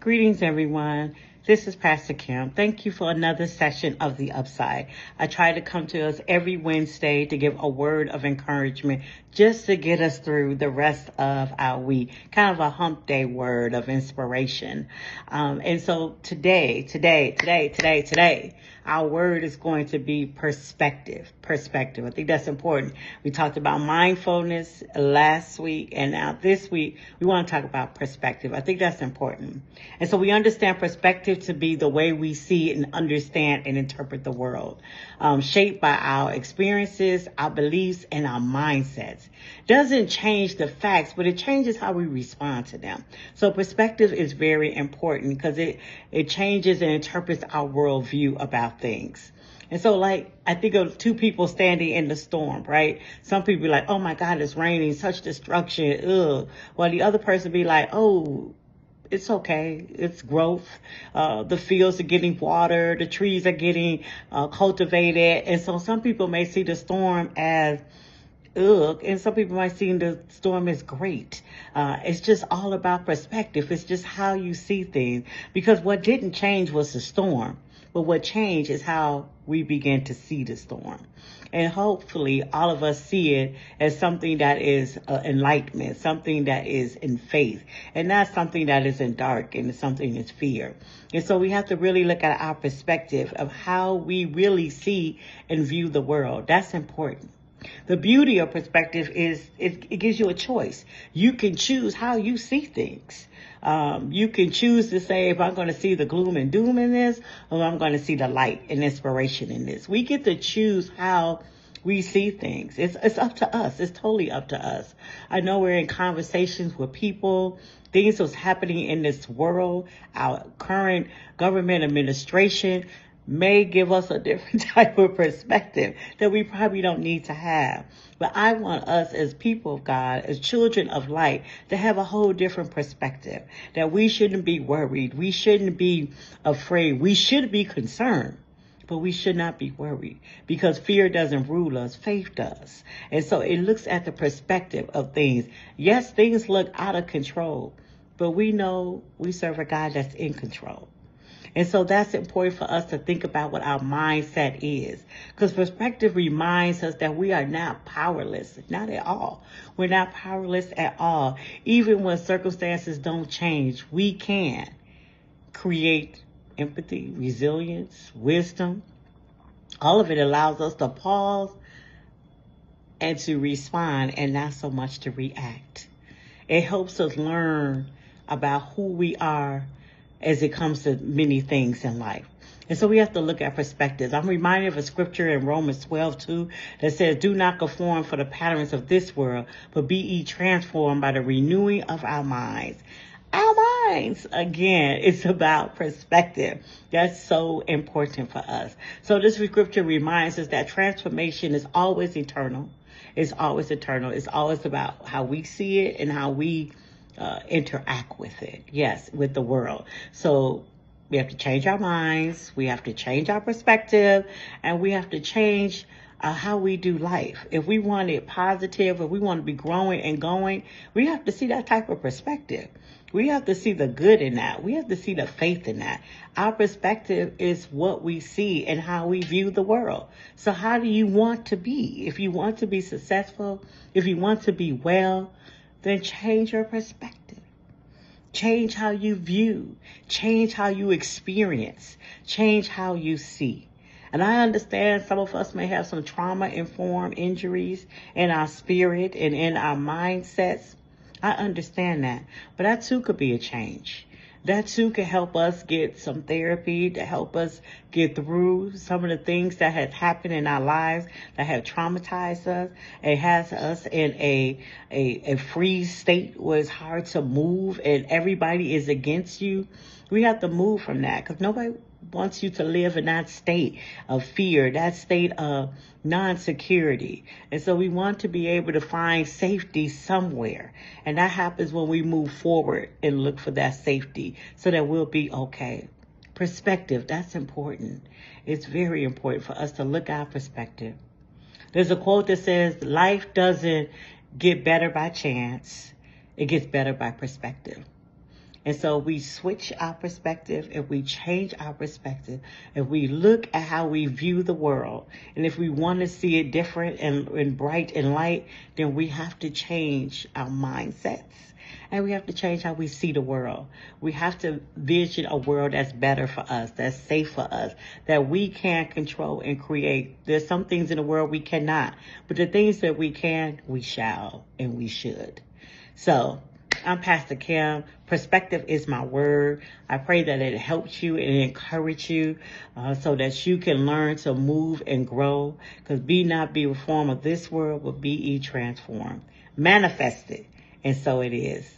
Greetings, everyone. This is Pastor Kim. Thank you for another session of The Upside. I try to come to us every Wednesday to give a word of encouragement just to get us through the rest of our week, kind of a hump day word of inspiration. And so today, our word is going to be perspective. Perspective. I think that's important. We talked about mindfulness last week, and now this week we want to talk about perspective. I think that's important. And so we understand perspective to be the way we see and understand and interpret the world, shaped by our experiences, our beliefs, and our mindsets. Doesn't change the facts, but it changes how we respond to them. So perspective is very important because it changes and interprets our worldview about things. And so, like, I think of two people standing in the storm, right? Some people be like, oh my God, it's raining, such destruction, ugh. While the other person be like, oh, it's okay. It's growth. The fields are getting watered. The trees are getting cultivated. And so some people may see the storm as ugh, and some people might see the storm as great. It's just all about perspective. It's just how you see things. Because what didn't change was the storm. But what changed is how we begin to see the storm. And hopefully all of us see it as something that is enlightenment, something that is in faith, and not something that is in dark and something that's fear. And so we have to really look at our perspective of how we really see and view the world. That's important. The beauty of perspective is it gives you a choice. You can choose how you see things. You can choose to say, if I'm going to see the gloom and doom in this, or I'm going to see the light and inspiration in this. We get to choose how we see things. It's up to us. It's totally up to us. I know we're in conversations with people, things that's happening in this world, our current government administration may give us a different type of perspective that we probably don't need to have. But I want us as people of God, as children of light, to have a whole different perspective, that we shouldn't be worried. We shouldn't be afraid. We should be concerned, but we should not be worried, because fear doesn't rule us. Faith does. And so it looks at the perspective of things. Yes, things look out of control, but we know we serve a God that's in control. And so that's important for us to think about what our mindset is, because perspective reminds us that we are not powerless, not at all. We're not powerless at all. Even when circumstances don't change, we can create empathy, resilience, wisdom. All of it allows us to pause and to respond and not so much to react. It helps us learn about who we are as it comes to many things in life. And so we have to look at perspectives. I'm reminded of a scripture in Romans 12:2 that says, do not conform for the patterns of this world, but be ye transformed by the renewing of our minds. Our minds, again, it's about perspective. That's so important for us. So this scripture reminds us that transformation is always eternal. It's always eternal. It's always about how we see it and how we interact with it. Yes, with the world. So we have to change our minds. We have to change our perspective, and we have to change how we do life. If we want it positive, if we want to be growing and going, we have to see that type of perspective. We have to see the good in that. We have to see the faith in that. Our perspective is what we see and how we view the world. So how do you want to be? If you want to be successful, if you want to be well, then change your perspective. Change how you view. Change how you experience. Change how you see. And I understand some of us may have some trauma-informed injuries in our spirit and in our mindsets. I understand that. But that too could be a change. That too can help us get some therapy to help us get through some of the things that have happened in our lives that have traumatized us. It has us in a freeze state where it's hard to move and everybody is against you. We have to move from that, because nobody wants you to live in that state of fear, that state of non-security. And so we want to be able to find safety somewhere. And that happens when we move forward and look for that safety so that we'll be okay. Perspective, that's important. It's very important for us to look at perspective. There's a quote that says, life doesn't get better by chance. It gets better by perspective. And so we switch our perspective, if we change our perspective, if we look at how we view the world, and if we want to see it different and bright and light, then we have to change our mindsets. And we have to change how we see the world. We have to vision a world that's better for us, that's safe for us, that we can control and create. There's some things in the world we cannot, but the things that we can, we shall and we should. So, I'm Pastor Kim. Perspective is my word. I pray that it helps you and encourage you so that you can learn to move and grow. Because be not be reformed of this world, but be ye transformed. Manifest it. And so it is.